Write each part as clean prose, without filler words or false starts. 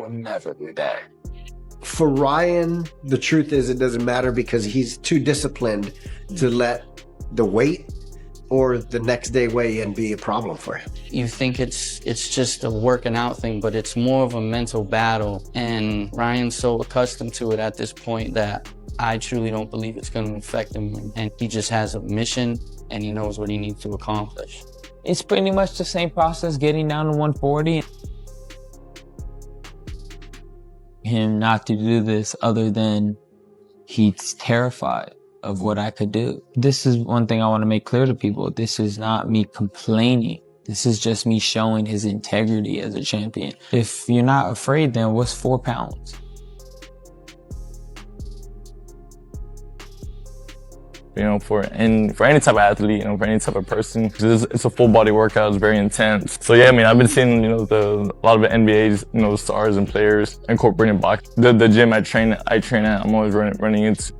will never do that. For Ryan, the truth is it doesn't matter because he's too disciplined to let the weight or the next day weigh-in be a problem for him. You think it's just a working out thing, but it's more of a mental battle. And Ryan's so accustomed to it at this point that I truly don't believe it's going to affect him. And he just has a mission and he knows what he needs to accomplish. It's pretty much the same process getting down to 140. Him not to do this other than he's terrified of what I could do. This is one thing I want to make clear to people. This is not me complaining. This is just me showing his integrity as a champion. If you're not afraid, then what's 4 pounds? You know, for any type of athlete, you know, for any type of person, it's a full body workout. It's very intense. So yeah, I mean, I've been seeing, you know, a lot of the NBA's, you know, stars and players incorporating boxing. The gym I train at, I'm always running into.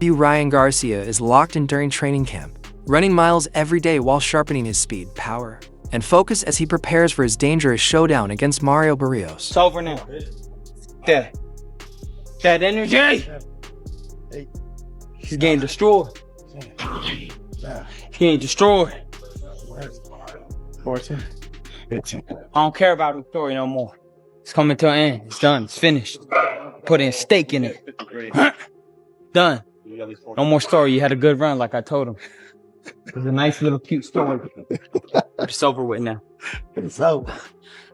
Ryan Garcia is locked in during training camp, running miles every day while sharpening his speed, power, and focus as he prepares for his dangerous showdown against Mario Barrios. It's over now. That energy. He's getting destroyed. He's getting destroyed. 14. 15. I don't care about the story no more. It's coming to an end. It's done. It's finished. Put in stake in it. Done. No more story. You had a good run, like I told him. It was a nice little cute story. But it's over with now. It's over.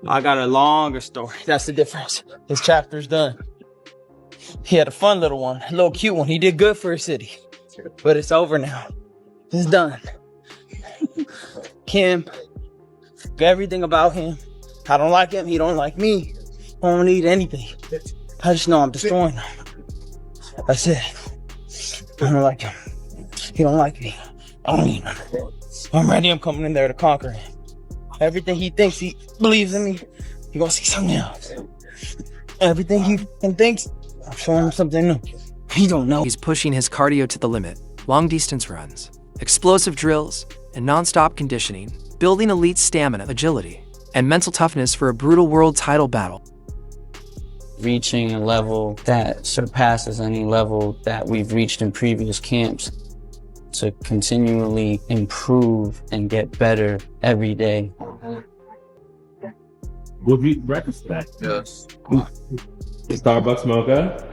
I got a longer story. That's the difference. His chapter's done. He had a fun little one, a little cute one. He did good for his city. But it's over now. It's done. Kim, everything about him. I don't like him. He don't like me. I don't need anything. I just know I'm destroying him. That's it. I don't like him. He don't like me. I don't need him. I'm ready. I'm coming in there to conquer him. Everything he thinks he believes in me, he gonna see something else. Everything he thinks, I'm showing him something new. He don't know. He's pushing his cardio to the limit, long distance runs, explosive drills, and non-stop conditioning, building elite stamina, agility, and mental toughness for a brutal world title battle. Reaching a level that surpasses any level that we've reached in previous camps, to continually improve and get better every day. We'll be breakfast today. Yes. Starbucks mocha.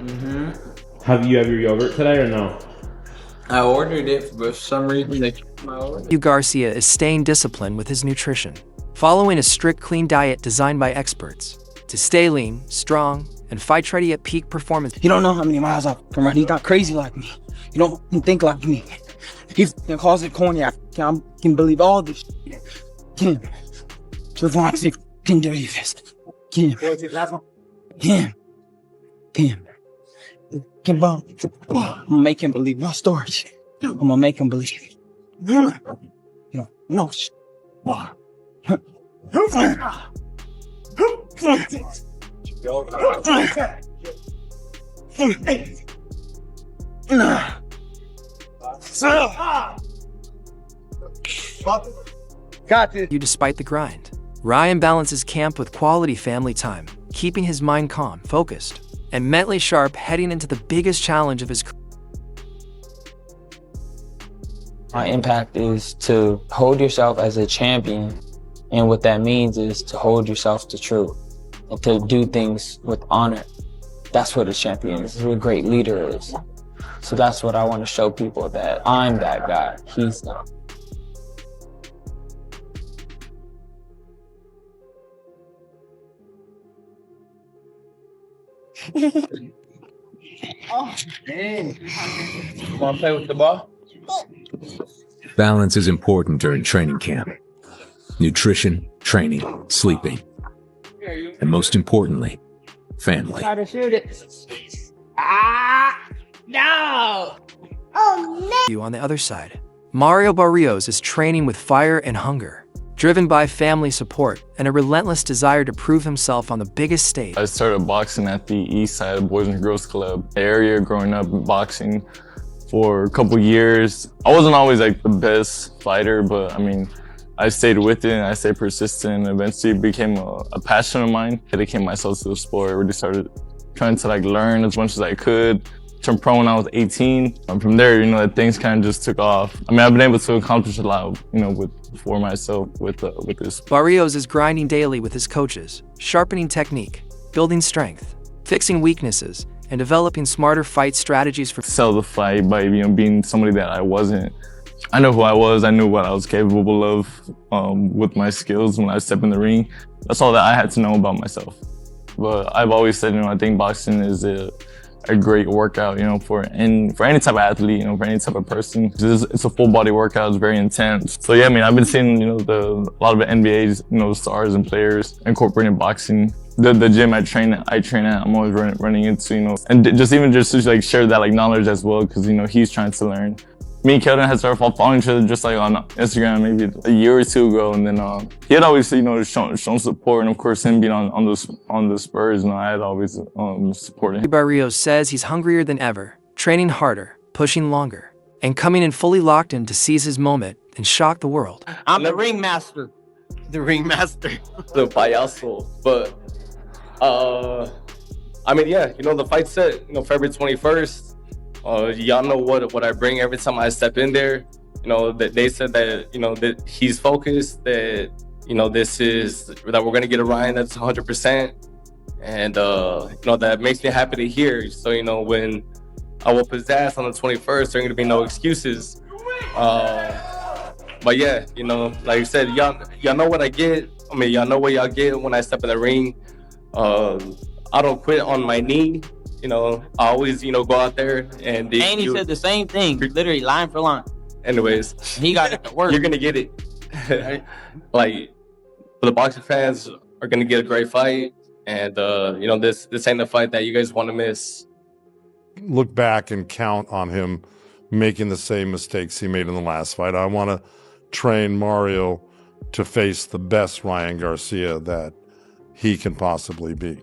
Have you have your yogurt today or no? I ordered it, but for some reason they took my order. Garcia is staying disciplined with his nutrition, following a strict clean diet designed by experts to stay lean, strong, and fight ready at peak performance. You don't know how many miles I can run. He's not crazy like me. You don't think like me. He calls it corny. I can believe all this. Kim. Javante can do this. Kim. Kim. Kim. Kim. I'm gonna make him believe my stories. I'm gonna make him believe. You know, no. Got it. Despite the grind, Ryan balances camp with quality family time, keeping his mind calm, focused, and mentally sharp heading into the biggest challenge of his career. My impact is to hold yourself as a champion. And what that means is to hold yourself to truth and to do things with honor. That's what a champion is, what a great leader is. So that's what I want to show people, that I'm that guy, he's not. Wanna play with the ball? Balance is important during training camp. Nutrition, training, sleeping, and most importantly, family. Try to shoot it. No! On the other side, Mario Barrios is training with fire and hunger, driven by family support and a relentless desire to prove himself on the biggest stage. I started boxing at the East Side Boys and Girls Club area, growing up boxing for a couple years. I wasn't always like the best fighter, but I mean, I stayed with it and I stayed persistent, and eventually it became a passion of mine. I dedicated myself to the sport. I really started trying to like learn as much as I could. Turned pro when I was 18. From there, things kind of just took off. I mean, I've been able to accomplish a lot, for myself with this. Barrios is grinding daily with his coaches, sharpening technique, building strength, fixing weaknesses, and developing smarter fight strategies for Sell the fight by being somebody that I wasn't. I know who I was. I knew what I was capable of with my skills when I stepped in the ring. That's all that I had to know about myself. But I've always said, I think boxing is a great workout, for any type of athlete, for any type of person. It's a full body workout. It's very intense. So yeah, I mean, I've been seeing, a lot of the NBA's, stars and players incorporating boxing. The gym I train at, I'm always running into, and just to like share that like knowledge as well, because he's trying to learn. Me and Keldon had started following each other just like on Instagram maybe a year or two ago, and then he had always shown support, and of course him being on the Spurs, I had always supported him. Barrios says he's hungrier than ever, training harder, pushing longer, and coming in fully locked in to seize his moment and shock the world. I'm the ringmaster. The ringmaster. The payaso. But I mean, yeah, the fight's set, February 21st. Y'all know what I bring every time I step in there. That they said that, that he's focused, that, that we're gonna get a Ryan that's 100%. And, that makes me happy to hear. So, when I will possess on the 21st, there ain't gonna be no excuses. But yeah, like you said, y'all know what I get. I mean, y'all know what y'all get when I step in the ring. I don't quit on my knee. I always, go out there and he said the same thing, literally line for line. Anyways, he got it to work. You're gonna get it. Like, the boxing fans are gonna get a great fight, and this ain't the fight that you guys want to miss. Look back and count on him making the same mistakes he made in the last fight. I want to train Mario to face the best Ryan Garcia that he can possibly be.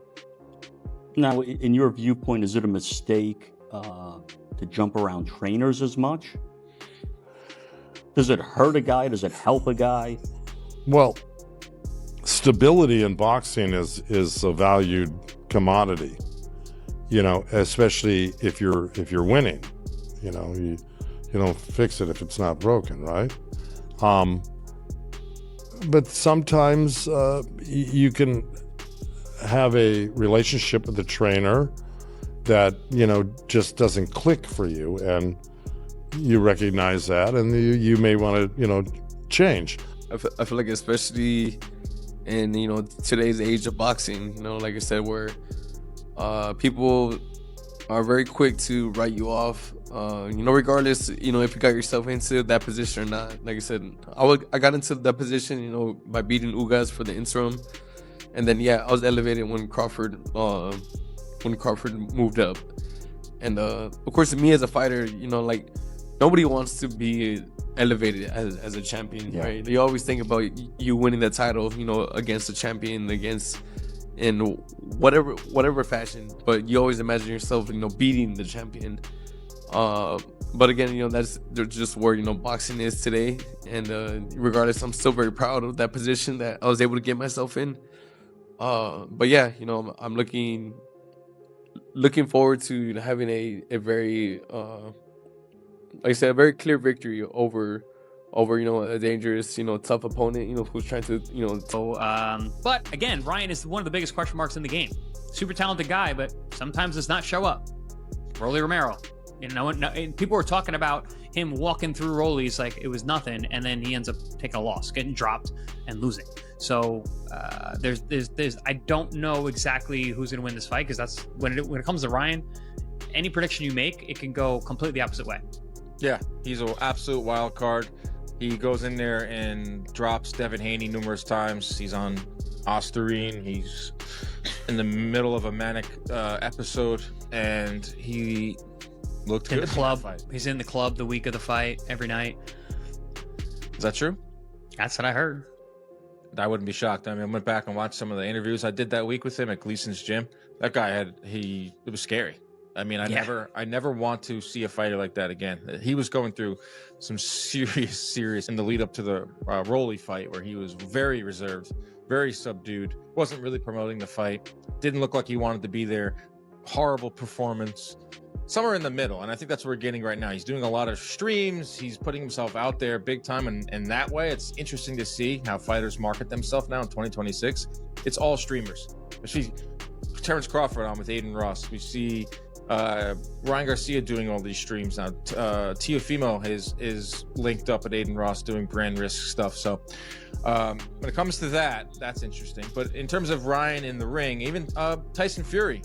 Now, in your viewpoint, is it a mistake to jump around trainers as much? Does it hurt a guy? Does it help a guy? Well, stability in boxing is a valued commodity. Especially if you're winning. You don't fix it if it's not broken, right? But sometimes you can have a relationship with the trainer that just doesn't click for you, and you recognize that, and you may want to change. I feel like, especially in today's age of boxing, like I said, where people are very quick to write you off, regardless if you got yourself into that position or not. Like I said, I got into that position by beating Ugas for the interim. And then, yeah, I was elevated when Crawford moved up. And, of course, me as a fighter, like, nobody wants to be elevated as a champion, right? You always think about you winning the title, against a champion, in whatever fashion. But you always imagine yourself, beating the champion. But again, that's just where, boxing is today. And regardless, I'm still very proud of that position that I was able to get myself in. But yeah, I'm looking forward to having a very, like I said, a very clear victory over a dangerous, tough opponent, who's trying to, But again, Ryan is one of the biggest question marks in the game. Super talented guy, but sometimes does not show up. Rolly Romero, and people were talking about him walking through Rollies like it was nothing, and then he ends up taking a loss, getting dropped and losing. So there's I don't know exactly who's going to win this fight, because that's when it comes to Ryan, any prediction you make, it can go completely opposite way. Yeah, he's an absolute wild card. He goes in there and drops Devin Haney numerous times. He's on Ostarine. He's in the middle of a manic episode, and he looked good in the club. He's in the club the week of the fight every night. Is that true? That's what I heard. I wouldn't be shocked. I mean, I went back and watched some of the interviews I did that week with him at Gleason's gym. That guy it was scary. I mean, I never want to see a fighter like that again. He was going through some serious in the lead up to the Rolly fight, where he was very reserved, very subdued, wasn't really promoting the fight, didn't look like he wanted to be there. Horrible performance. Somewhere in the middle, and I think that's what we're getting right now. He's doing a lot of streams. He's putting himself out there big time, and that way, it's interesting to see how fighters market themselves now in 2026. It's all streamers. We see Terrence Crawford on with Aiden Ross. We see Ryan Garcia doing all these streams now. Teofimo is linked up at Aiden Ross doing brand risk stuff. So when it comes to that, that's interesting. But in terms of Ryan in the ring, even Tyson Fury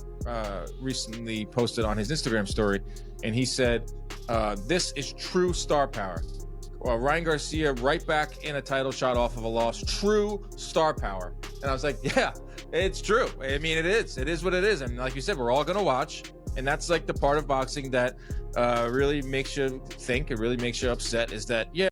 recently posted on his Instagram story, and he said, this is true star power. Ryan Garcia right back in a title shot off of a loss. True star power. And I was like, yeah, it's true. I mean, it is. It is what it is. And like you said, we're all going to watch. And that's like the part of boxing that really makes you think, it really makes you upset, is that, yeah,